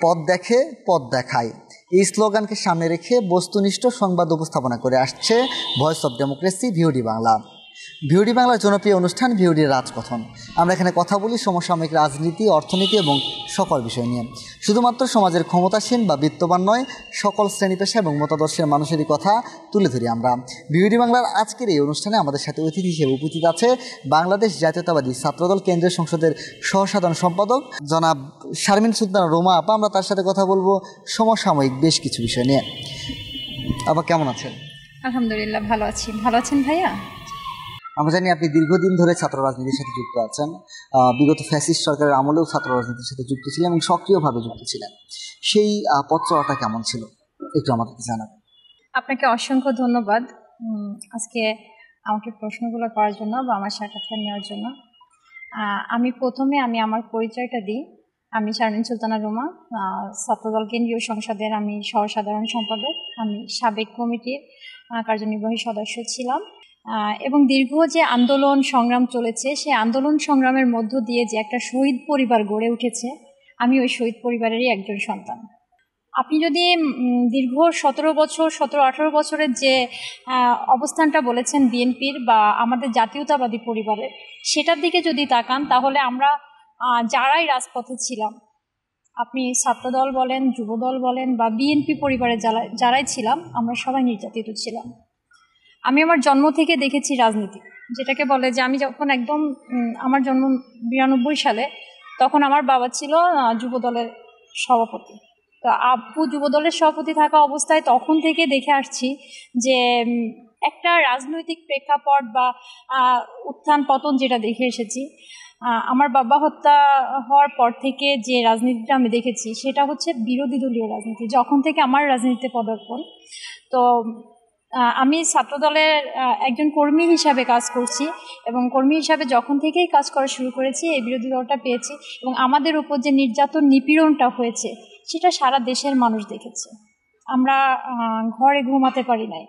পথ দেখে পথ দেখায় এই স্লোগানকে সামনে রেখে বস্তুনিষ্ঠ সংবাদ উপস্থাপনা করে আসছে voice of democracy VOD Bangla. VOD বাংলার জনপ্রিয় অনুষ্ঠান ভিওডির রাজকথন। আমরা এখানে কথা বলি সমসাময়িক রাজনীতি, অর্থনীতি এবং সকল বিষয় নিয়ে। শুধুমাত্র সমাজের ক্ষমতাসীন বা বিত্তবান নয়, সকল শ্রেণী পেশা এবং মতাদর্শের মানুষেরই কথা তুলে ধরি আমরা। ভিওডি বাংলার আজকের এই অনুষ্ঠানে আমাদের সাথে অতিথি হিসেবে উপস্থিত আছে বাংলাদেশ জাতীয়তাবাদী ছাত্রদল কেন্দ্রীয় সংসদের সহসাধারণ সম্পাদক জনাব শারমিন সুলতানা রোমা আপা। আমরা তার সাথে কথা বলবো সমসাময়িক বেশ কিছু বিষয় নিয়ে। আপা কেমন আছেন? আলহামদুলিল্লাহ ভালো আছি। ভালো আছেন ভাইয়া? আমরা জানি আপনি দীর্ঘদিন ধরে ছাত্র রাজনীতির সাথে যুক্ত আছেন। বিগত ফ্যাসিস্ট সরকারের আমলেও ছাত্র রাজনীতির সাথে যুক্ত ছিলেন এবং সক্রিয়ভাবে যুক্ত ছিলেন। সেই পথ চলাটা কেমন ছিল একটু আমাদেরকে জানাবেন। আপনাকে অসংখ্য ধন্যবাদ আজকে আমাকে প্রশ্নগুলো করার জন্য বা আমার সাক্ষাৎকার নেওয়ার জন্য। আমি আমার পরিচয়টা দিই। আমি শারমিন সুলতানা রোমা, ছাত্রদল কেন্দ্রীয় সংসদের আমি সহসাধারণ সম্পাদক। আমি সাবেক কমিটির কার্যনির্বাহী সদস্য ছিলাম এবং দীর্ঘ যে আন্দোলন সংগ্রাম চলেছে সেই আন্দোলন সংগ্রামের মধ্য দিয়ে যে একটা শহীদ পরিবার গড়ে উঠেছে, আমি ওই শহীদ পরিবারেরই একজন সন্তান। আপনি যদি দীর্ঘ 17-18 বছরের যে অবস্থানটা বলেছেন বিএনপির বা আমাদের জাতীয়তাবাদী পরিবারের, সেটার দিকে যদি তাকান তাহলে আমরা যারাই রাজপথে ছিলাম, আপনি ছাত্রদল বলেন, যুবদল বলেন বা বিএনপি পরিবারের যারাই ছিলাম, আমরা সবাই নির্যাতিত ছিলাম। আমি আমার জন্ম থেকে দেখেছি রাজনীতি, যেটাকে বলে যে আমি যখন একদম আমার জন্ম 92 সালে, তখন আমার বাবা ছিল যুবদলের সভাপতি। তো আব্বু যুবদলের সভাপতি থাকা অবস্থায় তখন থেকে দেখে আসছি যে একটা রাজনৈতিক প্রেক্ষাপট বা উত্থান পতন যেটা দেখে এসেছি। আমার বাবা হত্যা হওয়ার পর থেকে যে রাজনীতিটা আমি দেখেছি সেটা হচ্ছে বিরোধী দলীয় রাজনীতি। যখন থেকে আমার রাজনীতিতে পদার্পণ, তো আমি ছাত্রদলের একজন কর্মী হিসাবে কাজ করছি এবং কর্মী হিসাবে যখন থেকেই কাজ করা শুরু করেছি এই বিরোধী দলটা পেয়েছি এবং আমাদের উপর যে নির্যাতন নিপীড়নটা হয়েছে সেটা সারা দেশের মানুষ দেখেছে। আমরা ঘরে ঘুমাতে পারি নাই,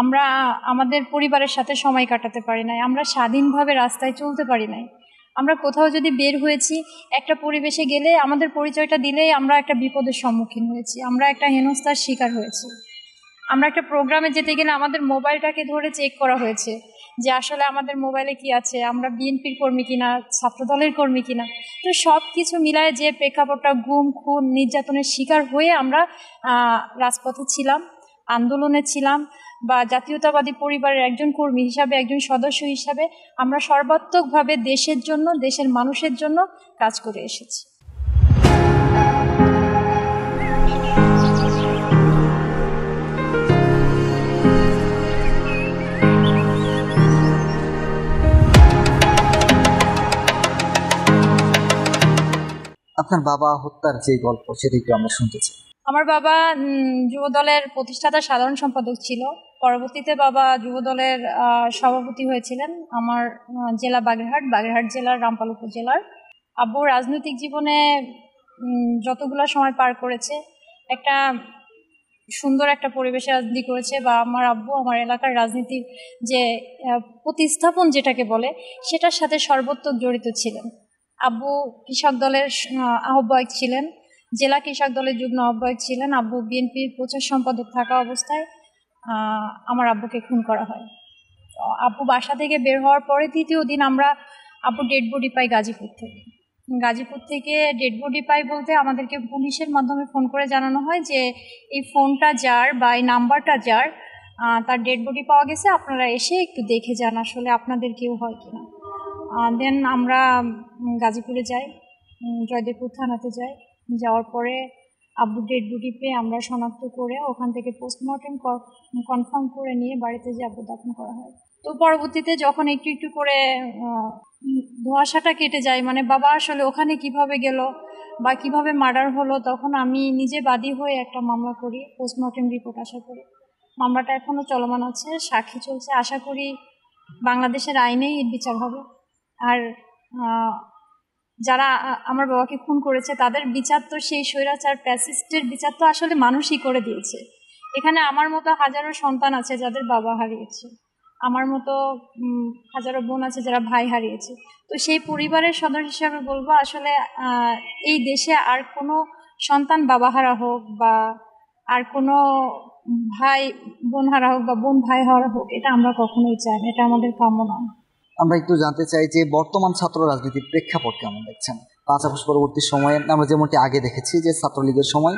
আমরা আমাদের পরিবারের সাথে সময় কাটাতে পারি নাই, আমরা স্বাধীনভাবে রাস্তায় চলতে পারি নাই। আমরা কোথাও যদি বের হয়েছি, একটা পরিবেশে গেলে আমাদের পরিচয়টা দিলেই আমরা একটা বিপদের সম্মুখীন হয়েছি, আমরা একটা হেনস্থার শিকার হয়েছি। আমরা একটা প্রোগ্রামে যেতে গেলে আমাদের মোবাইলটাকে ধরে চেক করা হয়েছে যে আসলে আমাদের মোবাইলে কি আছে, আমরা বিএনপির কর্মী কিনা, ছাত্রদলের কর্মী কিনা। তো সব কিছু মিলায় যে প্রেক্ষাপটটা গুম খুন নির্যাতনের শিকার হয়ে আমরা রাজপথে ছিলাম, আন্দোলনে ছিলাম বা জাতীয়তাবাদী পরিবারের একজন কর্মী হিসাবে, একজন সদস্য হিসাবে আমরা সর্বাত্মকভাবে দেশের জন্য, দেশের মানুষের জন্য কাজ করে এসেছি। আপনার বাবা হত্যার যে গল্প সেটা একটু আমরা শুনতে চাই। আমার বাবা যুবদলের প্রতিষ্ঠাতা সাধারণ সম্পাদক ছিল। পরবর্তীতে বাবা যুবদলের সভাপতি হয়েছিলেন আমার জেলা বাগেরহাট জেলার রামপাল উপজেলার। আব্বু রাজনৈতিক জীবনে যতগুলো সময় পার করেছে একটা সুন্দর একটা পরিবেশে রাজনীতি করেছে বা আমার আব্বু আমার এলাকার রাজনীতির যে প্রতিস্থাপন যেটাকে বলে সেটার সাথে সর্বোত্তক জড়িত ছিলেন। আব্বু কৃষক দলের আহ্বায়ক ছিলেন, জেলা কৃষক দলের যুগ্ম আহ্বায়ক ছিলেন। আব্বু বিএনপির প্রচার সম্পাদক থাকা অবস্থায় আমার আব্বুকে খুন করা হয়। আব্বু বাসা থেকে বের হওয়ার পরে তৃতীয় দিন আমরা আব্বু ডেড বডি পাই গাজীপুর থেকে ডেড বডি পাই বলতে আমাদেরকে পুলিশের মাধ্যমে ফোন করে জানানো হয় যে এই ফোনটা যার বা এই নাম্বারটা যার, তার ডেড বডি পাওয়া গেছে, আপনারা এসে একটু দেখে যান আসলে আপনাদের কেউ হয় কিনা। দেন আমরা গাজীপুরে যাই, জয়দেবপুর থানাতে যাই। যাওয়ার পরে আব্বু ডেড বডি পেয়ে আমরা শনাক্ত করে ওখান থেকে পোস্টমর্টেম কনফার্ম করে নিয়ে বাড়িতে যে আব্বু দাফন করা হয়। তো পরবর্তীতে যখন একটু একটু করে ধোঁয়াশাটা কেটে যায়, মানে বাবা আসলে ওখানে কিভাবে গেল বা কিভাবে মার্ডার হলো, তখন আমি নিজে বাদী হয়ে একটা মামলা করি। পোস্টমর্টেম রিপোর্ট আশা করি, মামলাটা এখনও চলমান আছে, সাক্ষী চলছে। আশা করি বাংলাদেশের আইনেই এর বিচার হবে। আর যারা আমার বাবাকে খুন করেছে তাদের বিচার তো সেই স্বৈরাচার ফ্যাসিস্টের বিচার তো আসলে মানুষই করে দিয়েছে। এখানে আমার মতো হাজারো সন্তান আছে যাদের বাবা হারিয়েছে, আমার মতো হাজারো বোন আছে যারা ভাই হারিয়েছে। তো সেই পরিবারের সদস্য হিসাবে বলবো আসলে এই দেশে আর কোনো সন্তান বাবা হারা হোক বা আর কোনো ভাই বোন হারা হোক বা বোন ভাই হারা হোক, এটা আমরা কখনোই চাই না, এটা আমাদের কাম্য না। আমরা একটু জানতে চাই যে বর্তমান ছাত্র রাজনীতির প্রেক্ষাপট কেমন দেখছেন? 5 আগস্ট পরবর্তী সময়ে আমরা যেমনটি আগে দেখেছি যে ছাত্রলীগের সময়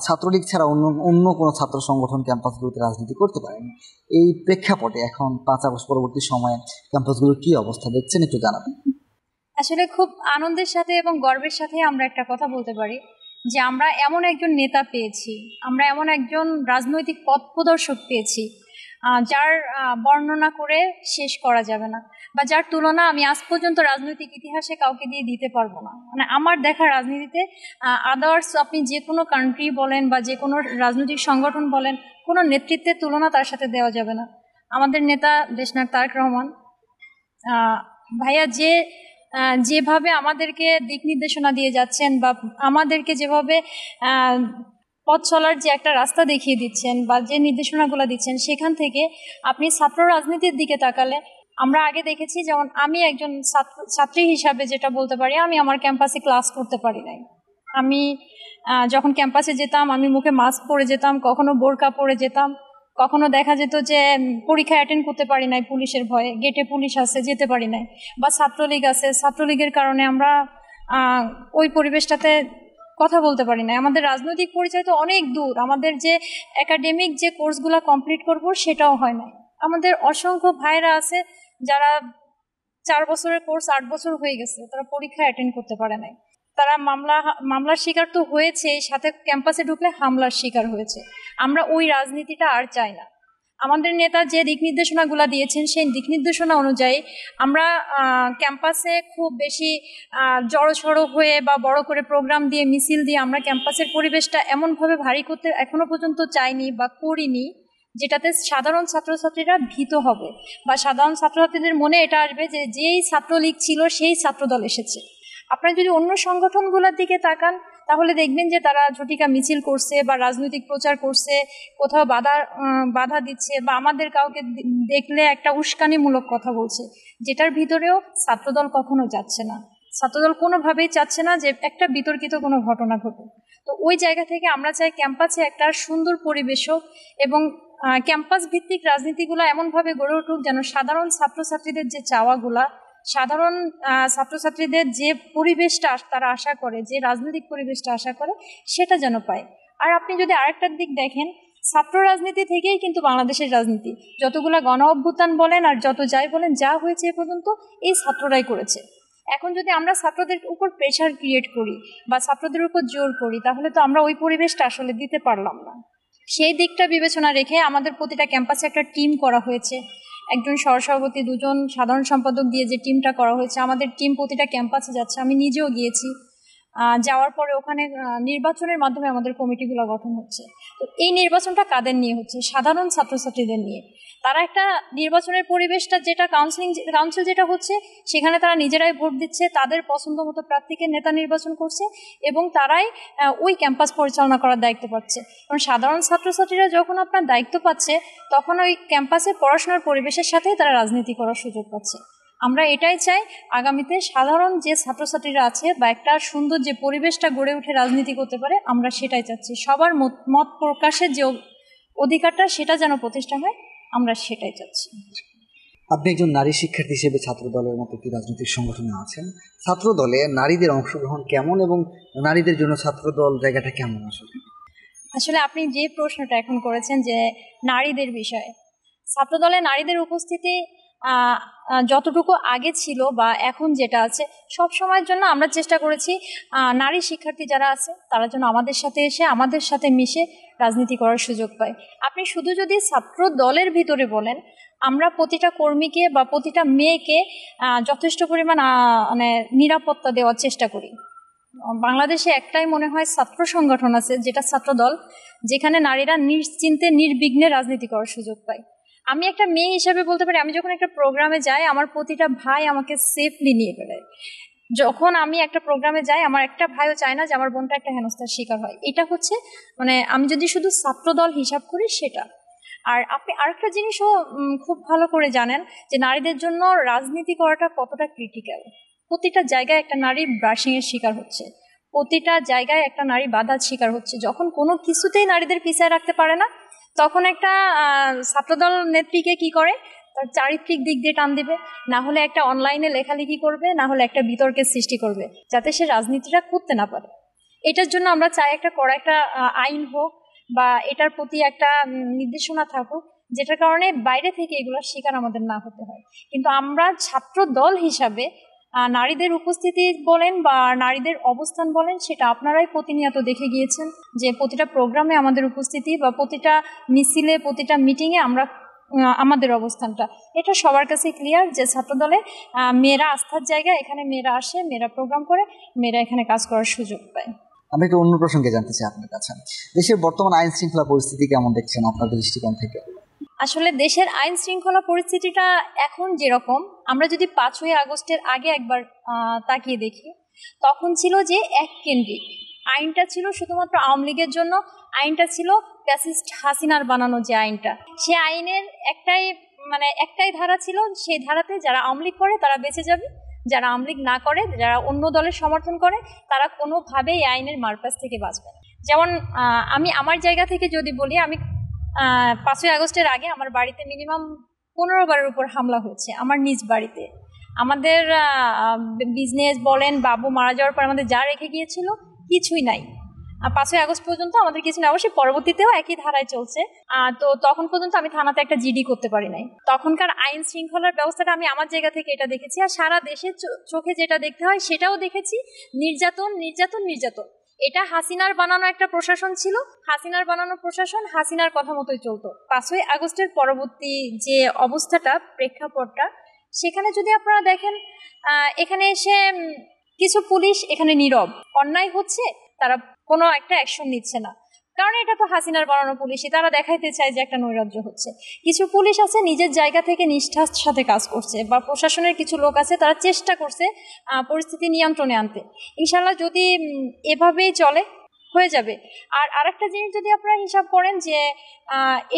ছাত্রলীগ ছাড়া অন্য অন্য কোনো ছাত্র সংগঠন ক্যাম্পাসগুলোতে রাজনীতি করতে পারেনি। এই প্রেক্ষাপটে এখন 5 আগস্ট পরবর্তী সময়ে ক্যাম্পাসগুলোর কী অবস্থা দেখছেন একটু জানাবেন। আসলে খুব আনন্দের সাথে এবং গর্বের সাথে আমরা একটা কথা বলতে পারি যে আমরা এমন একজন নেতা পেয়েছি, আমরা এমন একজন রাজনৈতিক পথ প্রদর্শক পেয়েছি যার বর্ণনা করে শেষ করা যাবে না, বা যার তুলনা আমি আজ পর্যন্ত রাজনৈতিক ইতিহাসে কাউকে দিয়ে দিতে পারবো না। মানে আমার দেখা রাজনীতিতে আদার্স আপনি যে কোনো কান্ট্রি বলেন বা যে কোনো রাজনৈতিক সংগঠন বলেন, কোনো নেতৃত্বের তুলনা তার সাথে দেওয়া যাবে না। আমাদের নেতা দেশনায়ক তারেক রহমান ভাইয়া যেভাবে আমাদেরকে দিক নির্দেশনা দিয়ে যাচ্ছেন বা আমাদেরকে যেভাবে পথ চলার যে একটা রাস্তা দেখিয়ে দিচ্ছেন বা যে নির্দেশনাগুলো দিচ্ছেন, সেখান থেকে আপনি ছাত্র রাজনীতির দিকে তাকালে আমরা আগে দেখেছি, যেমন আমি একজন ছাত্রী হিসাবে যেটা বলতে পারি, আমি আমার ক্যাম্পাসে ক্লাস করতে পারি নাই। আমি যখন ক্যাম্পাসে যেতাম আমি মুখে মাস্ক পরে যেতাম, কখনো বোরকা পরে যেতাম, কখনো দেখা যেত যে পরীক্ষা অ্যাটেন্ড করতে পারি নাই পুলিশের ভয়ে, গেটে পুলিশ আছে যেতে পারি নাই, বা ছাত্রলীগ আছে, ছাত্রলীগের কারণে আমরা ওই পরিবেশটাতে কথা বলতে পারি না। আমাদের রাজনৈতিক পরিচয় তো অনেক দূর, আমাদের যে একাডেমিক যে কোর্সগুলো কমপ্লিট করব সেটাও হয় না। আমাদের অসংখ্য ভাইরা আছে যারা 4 বছরের কোর্স 8 বছর হয়ে গেছে, তারা পরীক্ষা অ্যাটেন্ড করতে পারে নাই, তারা মামলার শিকার তো হয়েছে, সাথে ক্যাম্পাসে ঢুকলে হামলার শিকার হয়েছে। আমরা ওই রাজনীতিটা আর চাই না। আমাদের নেতা যে দিক নির্দেশনাগুলো দিয়েছেন সেই দিক নির্দেশনা অনুযায়ী আমরা ক্যাম্পাসে খুব বেশি জড়সড়ো হয়ে বা বড় করে প্রোগ্রাম দিয়ে মিছিল দিয়ে আমরা ক্যাম্পাসের পরিবেশটা এমনভাবে ভারী করতে এখনো পর্যন্ত চাইনি বা করিনি যেটাতে সাধারণ ছাত্রছাত্রীরা ভীত হবে বা সাধারণ ছাত্রছাত্রীদের মনে এটা আসবে যে যেই ছাত্রলীগ ছিল সেই ছাত্রদল এসেছে। আপনারা যদি অন্য সংগঠনগুলোর দিকে তাকান তাহলে দেখবেন যে তারা ঝটিকা মিছিল করছে বা রাজনৈতিক প্রচার করছে, কোথাও বাধা দিচ্ছে বা আমাদের কাউকে দেখলে একটা উস্কানিমূলক কথা বলছে, যেটার ভিতরেও ছাত্রদল কখনো যাচ্ছে না। ছাত্রদল কোনোভাবেই চাচ্ছে না যে একটা বিতর্কিত কোনো ঘটনা ঘটুক। তো ওই জায়গা থেকে আমরা চাই ক্যাম্পাসে একটা সুন্দর পরিবেশ হোক এবং ক্যাম্পাস ভিত্তিক রাজনীতিগুলো এমনভাবে গড়ে উঠুক যেন সাধারণ ছাত্রছাত্রীদের যে চাওয়াগুলা, সাধারণ ছাত্রছাত্রীদের যে পরিবেশটা তারা আশা করে, যে রাজনৈতিক পরিবেশটা আশা করে, সেটা যেন পায়। আর আপনি যদি আরেকটার দিক দেখেন, ছাত্র রাজনীতি থেকেই কিন্তু বাংলাদেশের রাজনীতি, যতগুলা গণ অভ্যুত্থান বলেন আর যত যাই বলেন, যা হয়েছে এ পর্যন্ত এই ছাত্ররাই করেছে। এখন যদি আমরা ছাত্রদের উপর প্রেশার ক্রিয়েট করি বা ছাত্রদের উপর জোর করি, তাহলে তো আমরা ওই পরিবেশটা আসলে দিতে পারলাম না। সেই দিকটা বিবেচনা রেখে আমাদের প্রতিটা ক্যাম্পাসে একটা টিম করা হয়েছে, একজন সহসভাপতি, 2 জন সাধারণ সম্পাদক দিয়ে যে টিমটা করা হয়েছে। আমাদের টিম প্রতিটা ক্যাম্পাসে যাচ্ছে, আমি নিজেও গিয়েছি। যাওয়ার পরে ওখানে নির্বাচনের মাধ্যমে আমাদের কমিটিগুলো গঠন হচ্ছে। তো এই নির্বাচনটা কাদের নিয়ে হচ্ছে? সাধারণ ছাত্রছাত্রীদের নিয়ে। তারা একটা নির্বাচনের পরিবেশটা যেটা কাউন্সিল যেটা হচ্ছে, সেখানে তারা নিজেরাই ভোট দিচ্ছে, তাদের পছন্দ মতো প্রার্থীকে নেতা নির্বাচন করছে এবং তারাই ওই ক্যাম্পাস পরিচালনা করার দায়িত্ব পাচ্ছে। কারণ সাধারণ ছাত্রছাত্রীরা যখন আপনার দায়িত্ব পাচ্ছে, তখন ওই ক্যাম্পাসে পড়াশোনার পরিবেশের সাথে তারা রাজনীতি করার সুযোগ পাচ্ছে। আমরা এটাই চাই, আগামীতে সাধারণ যে ছাত্রছাত্রীরা আছে বা একটা সুন্দর যে পরিবেশটা গড়ে উঠে রাজনীতি করতে পারে, আমরা সেটাই চাচ্ছি। সবার মত প্রকাশের যে অধিকারটা, সেটা যেন প্রতিষ্ঠা হয়, আমরা সেটাই চাচ্ছি। আপনি একজন নারী শিক্ষার্থী হিসেবে ছাত্র দলের মতো একটি রাজনৈতিক সংগঠনে আছেন। ছাত্র দলে নারীদের অংশগ্রহণ কেমন এবং নারীদের জন্য ছাত্র দল জায়গাটা কেমন? আসলে আপনি যে প্রশ্নটা এখন করেছেন যে নারীদের বিষয়ে, ছাত্রদলে নারীদের উপস্থিতি যতটুকু আগে ছিল বা এখন যেটা আছে, সব সময়ের জন্য আমরা চেষ্টা করেছি নারী শিক্ষার্থী যারা আছে তারা যেন আমাদের সাথে এসে আমাদের সাথে মিশে রাজনীতি করার সুযোগ পায়। আপনি শুধু যদি ছাত্র দলের ভিতরে বলেন, আমরা প্রতিটা কর্মীকে বা প্রতিটা মেয়েকে যথেষ্ট পরিমাণ মানে নিরাপত্তা দেওয়ার চেষ্টা করি। বাংলাদেশে একটাই মনে হয় ছাত্র সংগঠন আছে, যেটা ছাত্র দল, যেখানে নারীরা নিশ্চিন্তে নির্বিঘ্নে রাজনীতি করার সুযোগ পায়। আমি একটা মেয়ে হিসাবে বলতে পারি, আমি যখন একটা প্রোগ্রামে যাই আমার প্রতিটা ভাই আমাকে সেফলি নিয়ে বেড়ায়। যখন আমি একটা প্রোগ্রামে যাই আমার একটা ভাইও চায় না যে আমার বোনটা একটা হেনস্থার শিকার হয়। এটা হচ্ছে মানে আমি যদি শুধু ছাত্রদল হিসাব করি সেটা। আর আপনি আরেকটা জিনিসও খুব ভালো করে জানেন যে নারীদের জন্য রাজনীতি করাটা কতটা ক্রিটিক্যাল। প্রতিটা জায়গায় একটা নারী ব্রাশিংয়ের শিকার হচ্ছে, প্রতিটা জায়গায় একটা নারী বাধার শিকার হচ্ছে। যখন কোনো কিছুতেই নারীদের পিছিয়ে রাখতে পারে না, তখন একটা ছাত্রদল নেত্রীকে কি করে, তার চারিত্রিক দিক দিয়ে টান দিবে, না হলে একটা অনলাইনে লেখালেখি করবে, না হলে একটা বিতর্কের সৃষ্টি করবে, যাতে সে রাজনীতিটা করতে না পারে। এটার জন্য আমরা চাই একটা কড়া একটা আইন হোক, বা এটার প্রতি একটা নির্দেশনা থাকুক, যেটার কারণে বাইরে থেকে এগুলোর শিকার আমাদের না হতে হয়। কিন্তু আমরা ছাত্র দল হিসাবে নারীদের উপস্থিতি বলেন বা নারীদের অবস্থান বলেন, সেটা আপনারাই প্রতিনিয়ত দেখে গিয়েছেন, যে প্রতিটা প্রোগ্রামে আমাদের উপস্থিতি বা প্রতিটা মিছিলে, প্রতিটা মিটিংয়ে আমরা আমাদের অবস্থানটা এটা সবার কাছে ক্লিয়ার, যে ছাত্রদলে মেয়েরা আস্থার জায়গা, এখানে মেয়েরা আসে, মেয়েরা প্রোগ্রাম করে, মেয়েরা এখানে কাজ করার সুযোগ পায়। আমি একটু অন্য প্রসঙ্গে জানতে চাই আপনার কাছে, দেশের বর্তমান আইন শৃঙ্খলা পরিস্থিতি কেমন দেখছেন আপনাদের দৃষ্টিকোণ থেকে? আসলে দেশের আইন শৃঙ্খলা পরিস্থিতিটা এখন যেরকম, আমরা যদি 5ই আগস্টের আগে একবার তাকিয়ে দেখি, তখন ছিল যে এক কেন্দ্রিক আইনটা ছিল শুধুমাত্র আওয়ামী লীগের জন্য। আইনটা ছিল ফ্যাসিস্ট হাসিনার বানানো যে আইনটা, সে আইনের একটাই ধারা ছিল, সেই ধারাতে যারা আওয়ামী লীগ করে তারা বেঁচে যাবে, যারা আওয়ামী লীগ না করে, যারা অন্য দলের সমর্থন করে, তারা কোনোভাবেই এই আইনের মারপ্যাচ থেকে বাঁচবে না। যেমন আমি আমার জায়গা থেকে যদি বলি, আমি 5ই আগস্টের আগে আমার বাড়িতে মিনিমাম 15 বারের উপর হামলা হয়েছে, আমার নিজ বাড়িতে। আমাদের বিজনেস বলেন, বাবু মারা যাওয়ার পর আমাদের যা রেখে গিয়েছিল কিছুই নাই। 5ই আগস্ট পর্যন্ত আমাদের কিছু না, অবশ্যই পরবর্তীতেও একই ধারায় চলছে। তো তখন পর্যন্ত আমি থানাতে একটা জিডি করতে পারি নাই। তখনকার আইন শৃঙ্খলার ব্যবস্থাটা আমি আমার জায়গা থেকে এটা দেখেছি, আর সারা দেশের চোখে যেটা দেখতে হয় সেটাও দেখেছি, নির্যাতন নির্যাতন নির্যাতন। এটা হাসিনার বানানো একটা প্রশাসন ছিল, হাসিনার বানানো প্রশাসন হাসিনার কথা মতোই চলতো। 5ই আগস্টের পরবর্তী যে অবস্থাটা, প্রেক্ষাপটটা, সেখানে যদি আপনারা দেখেন, এখানে এসে কিছু পুলিশ এখানে নীরব, অন্যায় হচ্ছে তারা কোনো একটা অ্যাকশন নিচ্ছে না, কারণ এটা তো হাসিনার বানানো পুলিশই, তারা দেখাইতে চায় যে একটা নৈরাজ্য হচ্ছে। কিছু পুলিশ আছে নিজের জায়গা থেকে নিষ্ঠার সাথে কাজ করছে, বা প্রশাসনের কিছু লোক আছে তারা চেষ্টা করছে পরিস্থিতি নিয়ন্ত্রণে আনতে। ইনশাল্লাহ যদি এভাবেই চলে, হয়ে যাবে। আর আরেকটা জিনিস যদি আপনারা হিসাব করেন, যে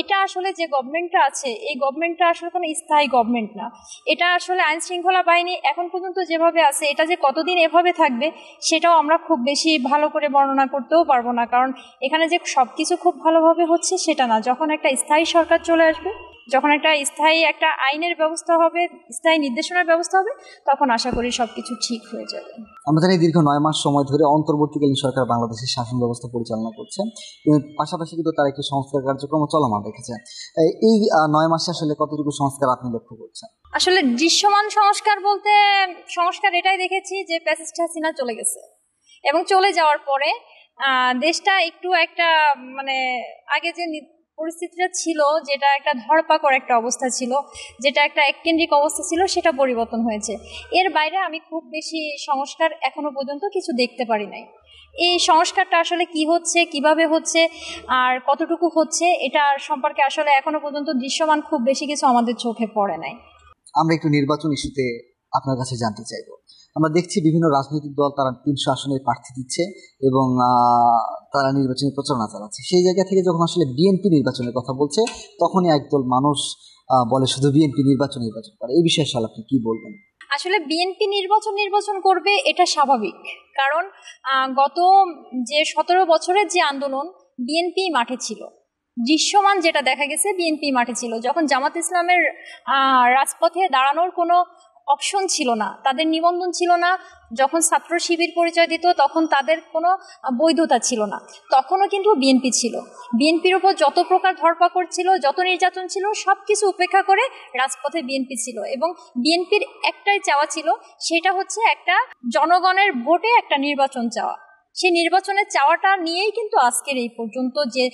এটা আসলে যে গভর্নমেন্টটা আছে, এই গভর্নমেন্টটা আসলে কোনো স্থায়ী গভর্নমেন্ট না। এটা আসলে আইন শৃঙ্খলা বাহিনী এখন পর্যন্ত যেভাবে আছে, এটা যে কতদিন এভাবে থাকবে সেটাও আমরা খুব বেশি ভালো করে বর্ণনা করতেও পারবো না, কারণ এখানে যে সব কিছু খুব ভালোভাবে হচ্ছে সেটা না। যখন একটা স্থায়ী সরকার চলে আসবে, যখন একটা স্থায়ী একটা আইনের ব্যবস্থা হবে, স্থায়ী নির্দেশনার ব্যবস্থা হবে, তখন আশা করি সবকিছু ঠিক হয়ে যাবে। আমরা জানি দীর্ঘ 9 মাস সময় ধরে অন্তর্বর্তীকালীন সরকার বাংলাদেশের শাসন ব্যবস্থা পরিচালনা করছে, পাশাপাশি কিন্তু তার একটি সংস্কার কার্যক্রম চলমান রেখেছে। এই 9 মাসে আসলে কতটুকু সংস্কার আপনি লক্ষ্য করছেন? আসলে দৃশ্যমান সংস্কার বলতে, সংস্কার এটাই দেখেছি যে ফ্যাসিস্ট হাসিনা চলে গেছে, এবং চলে যাওয়ার পরে দেশটা একটু একটা আগে যে পরিস্থিতিটা ছিল, যেটা একটা ধরপাকড় একটা অবস্থা ছিল, যেটা একটা এককেন্দ্রিক অবস্থা ছিল, সেটা পরিবর্তন হয়েছে। এর বাইরে আমি খুব বেশি সংস্কার এখনো পর্যন্ত কিছু দেখতে পারি নাই। এই সংস্কারটা আসলে কি হচ্ছে, কিভাবে হচ্ছে, আর কতটুকু হচ্ছে, এটা সম্পর্কে আসলে এখনো পর্যন্ত দৃশ্যমান খুব বেশি কিছু আমাদের চোখে পড়ে নাই। আমরা একটু নির্বাচন ইস্যুতে আপনার কাছে জানতে চাইব। আমরা দেখছি বিভিন্ন রাজনৈতিক দল তারা 300 আসনের প্রার্থী দিচ্ছে এবং তারা নির্বাচনী প্রচারণা চালাচ্ছে। সেই জায়গা থেকে যখন আসলে বিএনপি নির্বাচনের কথা বলছে, তখনই একদল মানুষ বলে শুধু বিএনপি নির্বাচন করে। এই বিষয়ে আসলে আপনি কি বলবেন? আসলে বিএনপি নির্বাচন করবে, এটা স্বাভাবিক, কারণ গত যে 17 বছরের যে আন্দোলন, বিএনপি মাঠে ছিল। দৃশ্যমান যেটা দেখা গেছে, বিএনপি মাঠে ছিল। যখন জামাত ইসলামের রাজপথে দাঁড়ানোর কোনো অপশন ছিল না, তাদের নিবন্ধন ছিল না, যখন ছাত্র শিবির পরিচয় দিত তখন তাদের কোনো বৈধতা ছিল না, তখনও কিন্তু বিএনপি ছিল। বিএনপির উপর যত প্রকার ধরপাকড় ছিল, যত নির্যাতন ছিল, সব কিছু উপেক্ষা করে রাজপথে বিএনপি ছিল। এবং বিএনপির একটাই চাওয়া ছিল, সেটা হচ্ছে একটা জনগণের ভোটে একটা নির্বাচন চাওয়া। সেই নির্বাচনের চাওয়াটা নিয়েই কিন্তু আজকের এই পর্যন্ত যে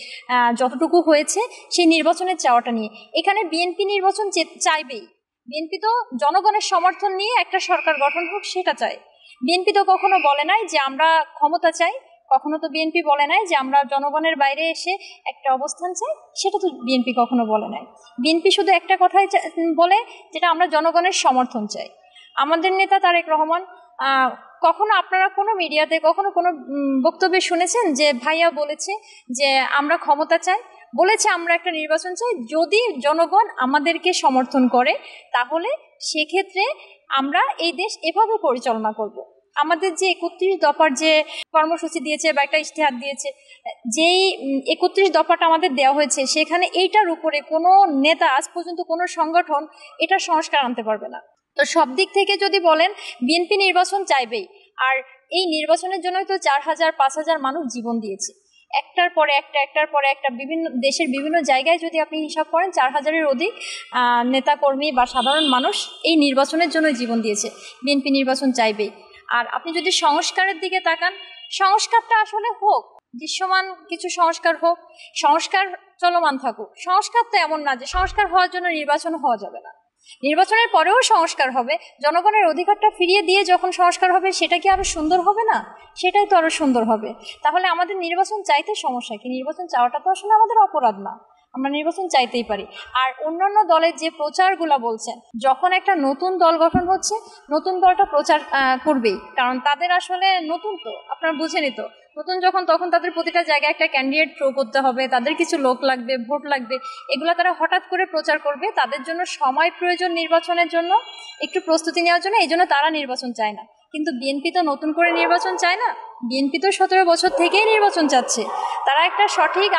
যতটুকু হয়েছে, সেই নির্বাচনের চাওয়াটা নিয়ে এখানে বিএনপি নির্বাচন চাইবেই। বিএনপি তো জনগণের সমর্থন নিয়ে একটা সরকার গঠন হোক সেটা চায়। বিএনপি তো কখনো বলে নাই যে আমরা ক্ষমতা চাই, কখনো তো বিএনপি বলে নাই যে আমরা জনগণের বাইরে এসে একটা অবস্থান চাই, সেটা তো বিএনপি কখনো বলে নাই। বিএনপি শুধু একটা কথাই বলে, যেটা আমরা জনগণের সমর্থন চাই। আমাদের নেতা তারেক রহমান, কখনো আপনারা কোনো মিডিয়াতে কখনো কোনো বক্তব্যে শুনেছেন যে ভাইয়া বলেছে যে আমরা ক্ষমতা চাই? বলেছে আমরা একটা নির্বাচন চাই, যদি জনগণ আমাদেরকে সমর্থন করে তাহলে সেক্ষেত্রে আমরা এই দেশ এভাবে পরিচালনা করব। আমাদের যে 31 দফার যে কর্মসূচি দিয়েছে বা একটা ইশতেহার দিয়েছে, যেই 31 দফাটা আমাদের দেওয়া হয়েছে, সেখানে এইটার উপরে কোনো নেতা আজ পর্যন্ত কোনো সংগঠন এটা সংস্কার আনতে পারবে না। তো সব দিক থেকে যদি বলেন, বিএনপি নির্বাচন চাইবেই। আর এই নির্বাচনের জন্যই তো 4,000-5,000 মানুষ জীবন দিয়েছে, একটার পরে একটা বিভিন্ন দেশের বিভিন্ন জায়গায় যদি আপনি হিসাব করেন 4,000-এর অধিক নেতাকর্মী বা সাধারণ মানুষ এই নির্বাচনের জন্য জীবন দিয়েছে। বিএনপি নির্বাচন চাইবেই। আর আপনি যদি সংস্কারের দিকে তাকান, সংস্কারটা আসলে হোক, দৃশ্যমান কিছু সংস্কার হোক, সংস্কার চলমান থাকুক। সংস্কার তো এমন না যে সংস্কার হওয়ার জন্য নির্বাচন হওয়া যাবে না, নির্বাচনের পরেও সংস্কার হবে। জনগণের অধিকারটা ফিরিয়ে দিয়ে যখন সংস্কার হবে, সেটা কি আরো সুন্দর হবে না? সেটাই তো আরো সুন্দর হবে। তাহলে আমাদের নির্বাচন চাইতে সমস্যা কি? নির্বাচন চাওয়াটা তো আসলে আমাদের অপরাধ না, আমরা নির্বাচন চাইতেই পারি। আর অন্যান্য দলের যে প্রচারগুলা বলছেন, যখন একটা নতুন দল গঠন হচ্ছে, নতুন দলটা প্রচার করবেই, কারণ তাদের আসলে নতুন, তো আপনারা বুঝেনই তো, নতুন যখন তখন তাদের প্রতিটা জায়গায় একটা ক্যান্ডিডেট থ্রো করতে হবে, তাদের কিছু লোক লাগবে, ভোট লাগবে, এগুলো তারা হঠাৎ করে প্রচার করবে। তাদের জন্য সময় প্রয়োজন নির্বাচনের জন্য, একটু প্রস্তুতি নেওয়ার জন্য, এই জন্য তারা নির্বাচন চায় না। কিন্তু বিএনপি তো নতুন করে নির্বাচন চায় না, বিএনপি তো 17 বছর থেকেই নির্বাচন চাচ্ছে। তারা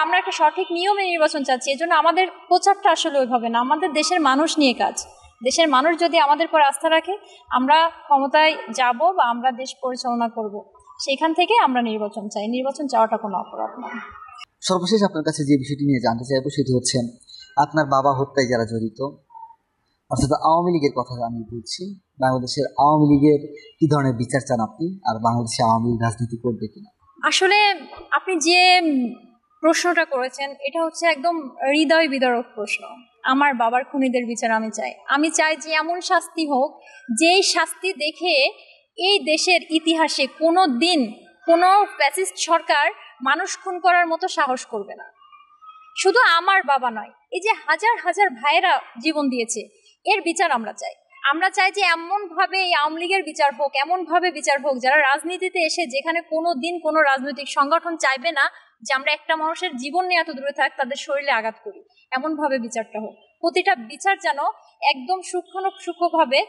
আমরা একটা সঠিক নিয়মে নির্বাচন চাচ্ছি। এই জন্য আমাদের প্রচারটা আসলে ওইভাবে না, আমাদের দেশের মানুষ নিয়ে কাজ। দেশের মানুষ যদি আমাদের পর আস্থা রাখে, আমরা ক্ষমতায় যাব বা আমরা দেশ পরিচালনা করব, সেখান থেকে আমরা নির্বাচন চাই। নির্বাচন চাওয়াটা কোনো অপরাধ না। সর্বশেষ আপনার কাছে যে বিষয়টি নিয়ে জানতে চাইবো সেটি হচ্ছে, আপনার বাবা হত্যায় যারা জড়িত, অর্থাৎ আওয়ামী লীগের কথা আমি বলছি, বাংলাদেশের আওয়ামী লীগের কী ধরনের বিচার চান আপনি, আর বাংলাদেশে আওয়ামী লীগ রাজনীতি করবে কিনা? আসলে আপনি যে প্রশ্নটা করেছেন, এটা হচ্ছে একদম হৃদয় বিদারক প্রশ্ন। আমার বাবার খুনিদের বিচার আমি চাই যে এমন শাস্তি হোক, যেই শাস্তি দেখে এই দেশের ইতিহাসে কোনো দিন কোনো ফ্যাসিস্ট সরকার মানুষ খুন করার মতো সাহস করবে না। শুধু আমার বাবা নয়, এই যে হাজার হাজার ভাইয়েরা জীবন দিয়েছে, এর বিচার আমরা চাই। আমরা চাই যে এমনভাবে এই আওয়ামী লীগের বিচার হোক, এমনভাবে বিচার হোক যারা রাজনীতিতে এসে, যেখানে কোনো দিন কোনো রাজনৈতিক সংগঠন চাইবে না যে আমরা একটা মানুষের জীবন নিয়ে এত দূরে থাক, তাদের শরীরে আঘাত করি, এমনভাবে বিচারটা হোক। প্রতিটা বিচার যেন একদম সূক্ষ্মভাবে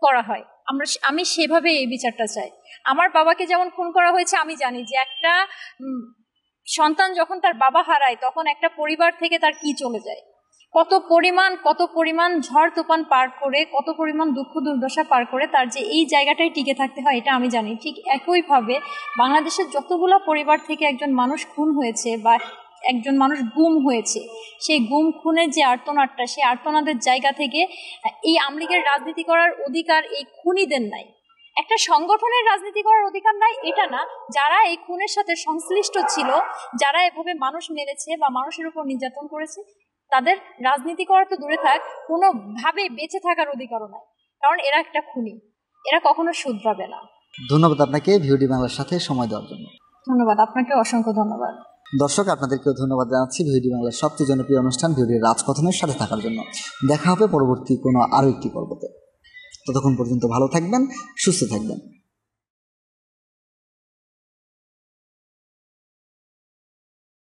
করা হয়, আমি সেভাবে এই বিচারটা চাই। আমার বাবাকে যেমন খুন করা হয়েছে, আমি জানি যে একটা সন্তান যখন তার বাবা হারায়, তখন একটা পরিবার থেকে তার কি চলে যায়, কত পরিমাণ ঝড় তুফান পার করে, কত পরিমাণ দুঃখ দুর্দশা পার করে তার যে এই জায়গাটায় টিকে থাকতে হয়, এটা আমি জানি। ঠিক একইভাবে বাংলাদেশের যতগুলো পরিবার থেকে একজন মানুষ খুন হয়েছে বা একজন মানুষ গুম হয়েছে, সেই গুম খুনের যে আর্তনাদটা, সেই আর্তনাদের জায়গা থেকে এই আওয়ামী লীগের রাজনীতি করার অধিকার এই খুনিদের নাই। একটা সংগঠনের রাজনীতি করার অধিকার নাই এটা না, যারা এই খুনের সাথে সংশ্লিষ্ট ছিল, যারা এভাবে মানুষ মেরেছে বা মানুষের উপর নির্যাতন করেছে, তাদের রাজনীতি করা তো দূরে থাক, কোনোভাবে বেঁচে থাকার অধিকারও নাই, কারণ এরা একটা খুনি, এরা কখনো শুধরাবে না। ধন্যবাদ আপনাকে ভিওডি বাংলার সাথে সময় দেওয়ার জন্য। ধন্যবাদ আপনাকে, অসংখ্য ধন্যবাদ। দর্শক, আপনাদেরকেও ধন্যবাদ জানাচ্ছি ভিওডি বাংলার সবচেয়ে জনপ্রিয় অনুষ্ঠান ভিওডির রাজকথনের সাথে থাকার জন্য। দেখা হবে পরবর্তী কোনো আরও একটি পর্বতে। ততক্ষণ পর্যন্ত ভালো থাকবেন, সুস্থ থাকবেন।